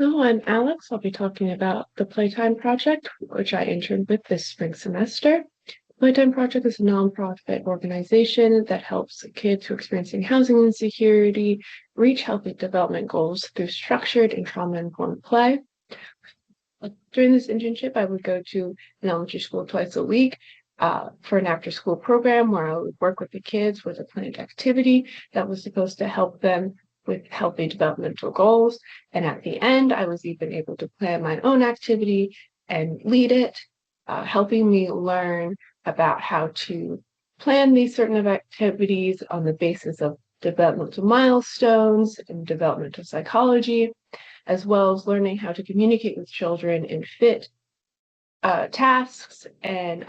Hello, I'm Alex. I'll be talking about the Playtime Project, which I interned with this spring semester. Playtime Project is a nonprofit organization that helps kids who are experiencing housing insecurity reach healthy development goals through structured and trauma-informed play. During this internship, I would go to an elementary school twice a week for an after-school program where I would work with the kids with a planned activity that was supposed to help them with healthy developmental goals. And at the end, I was even able to plan my own activity and lead it, helping me learn about how to plan these certain activities on the basis of developmental milestones and developmental psychology, as well as learning how to communicate with children and fit tasks and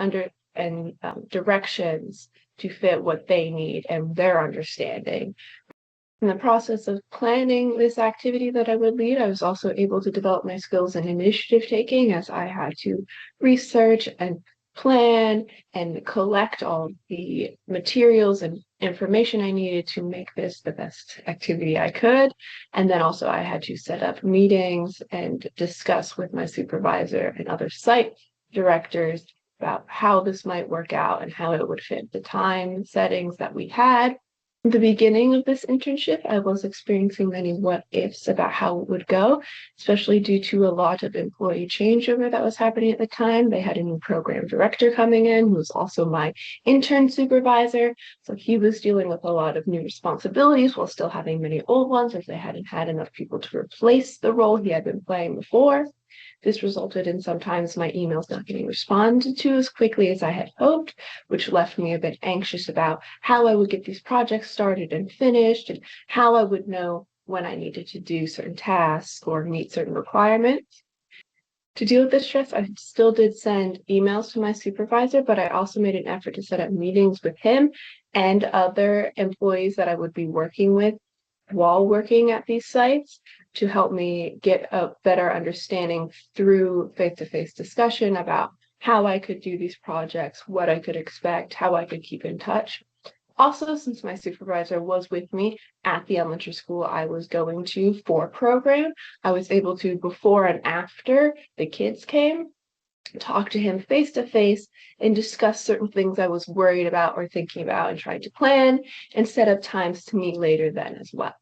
directions to fit what they need and their understanding. In the process of planning this activity that I would lead, I was also able to develop my skills in initiative taking as I had to research and plan and collect all the materials and information I needed to make this the best activity I could. And then also I had to set up meetings and discuss with my supervisor and other site directors about how this might work out and how it would fit the time settings that we had. At the beginning of this internship, I was experiencing many what ifs about how it would go, especially due to a lot of employee changeover that was happening at the time. They had a new program director coming in, who was also my intern supervisor. So he was dealing with a lot of new responsibilities while still having many old ones, as they hadn't had enough people to replace the role he had been playing before. This resulted in sometimes my emails not getting responded to as quickly as I had hoped, which left me a bit anxious about how I would get these projects started and finished, and how I would know when I needed to do certain tasks or meet certain requirements. To deal with this stress, I still did send emails to my supervisor, but I also made an effort to set up meetings with him and other employees that I would be working with while working at these sites to help me get a better understanding through face-to-face discussion about how I could do these projects, what I could expect, how I could keep in touch. Also, since my supervisor was with me at the elementary school I was going to for program, I was able to, before and after the kids came, talk to him face to face and discuss certain things I was worried about or thinking about and trying to plan and set up times to meet later then as well.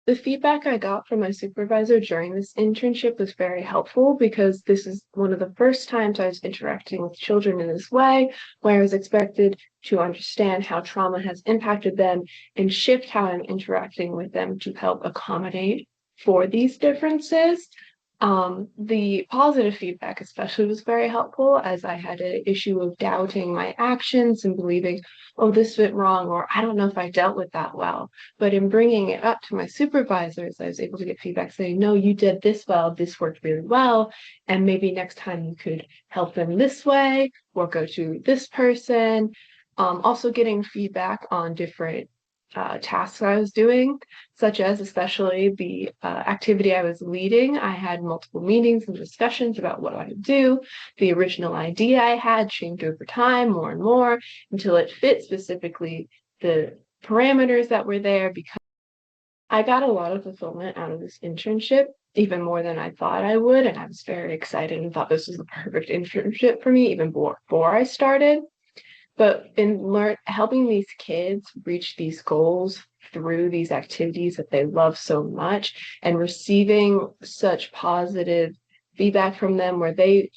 The feedback I got from my supervisor during this internship was very helpful because this is one of the first times I was interacting with children in this way, where I was expected to understand how trauma has impacted them and shift how I'm interacting with them to help accommodate for these differences. The positive feedback especially was very helpful, as I had an issue of doubting my actions and believing, oh, this went wrong, or I don't know if I dealt with that well. But in bringing it up to my supervisors, I was able to get feedback saying, no, you did this well, this worked really well, and maybe next time you could help them this way or go to this person. Also getting feedback on different tasks I was doing, such as especially the activity I was leading. I had multiple meetings and discussions about what I would do. The original idea I had changed over time more and more until it fit specifically the parameters that were there, because I got a lot of fulfillment out of this internship, even more than I thought I would. And I was very excited and thought this was the perfect internship for me even before I started. But in helping these kids reach these goals through these activities that they love so much and receiving such positive feedback from them where they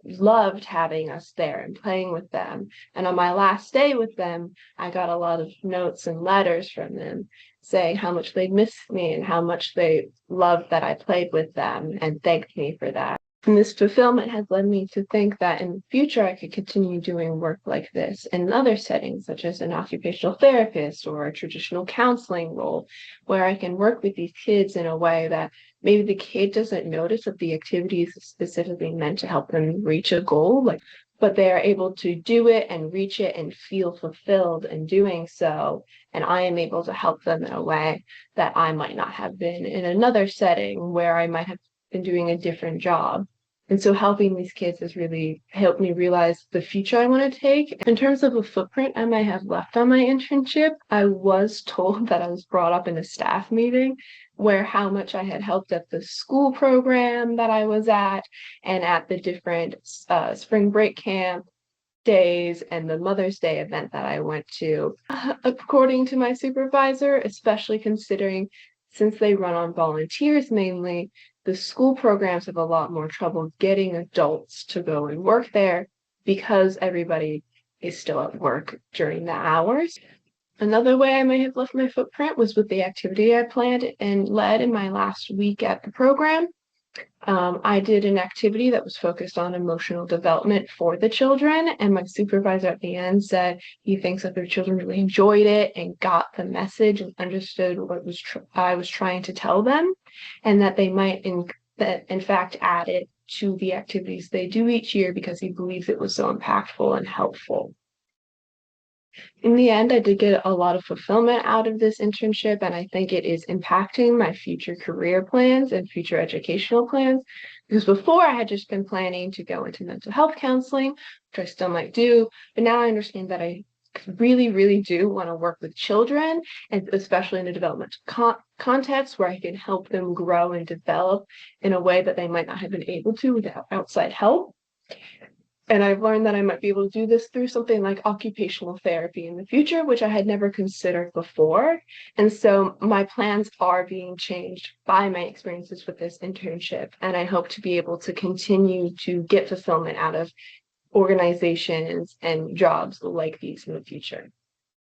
loved having us there and playing with them. And on my last day with them, I got a lot of notes and letters from them saying how much they missed me and how much they loved that I played with them and thanked me for that. And this fulfillment has led me to think that in the future I could continue doing work like this in other settings, such as an occupational therapist or a traditional counseling role, where I can work with these kids in a way that maybe the kid doesn't notice that the activity is specifically meant to help them reach a goal, but they are able to do it and reach it and feel fulfilled in doing so. And I am able to help them in a way that I might not have been in another setting where I might have been doing a different job. And so helping these kids has really helped me realize the future I want to take. In terms of a footprint I might have left on my internship, I was told that I was brought up in a staff meeting where how much I had helped at the school program that I was at and at the different spring break camp days and the Mother's Day event that I went to. According to my supervisor, especially considering since they run on volunteers mainly, the school programs have a lot more trouble getting adults to go and work there because everybody is still at work during the hours. Another way I may have left my footprint was with the activity I planned and led in my last week at the program. I did an activity that was focused on emotional development for the children, and my supervisor at the end said he thinks that their children really enjoyed it and got the message and understood what I was trying to tell them, and that they might in fact add it to the activities they do each year because he believes it was so impactful and helpful. In the end, I did get a lot of fulfillment out of this internship, and I think it is impacting my future career plans and future educational plans. Because before I had just been planning to go into mental health counseling, which I still might do, but now I understand that I really, really do want to work with children, and especially in a developmental context where I can help them grow and develop in a way that they might not have been able to without outside help. And I've learned that I might be able to do this through something like occupational therapy in the future, which I had never considered before. And so my plans are being changed by my experiences with this internship. And I hope to be able to continue to get fulfillment out of organizations and jobs like these in the future.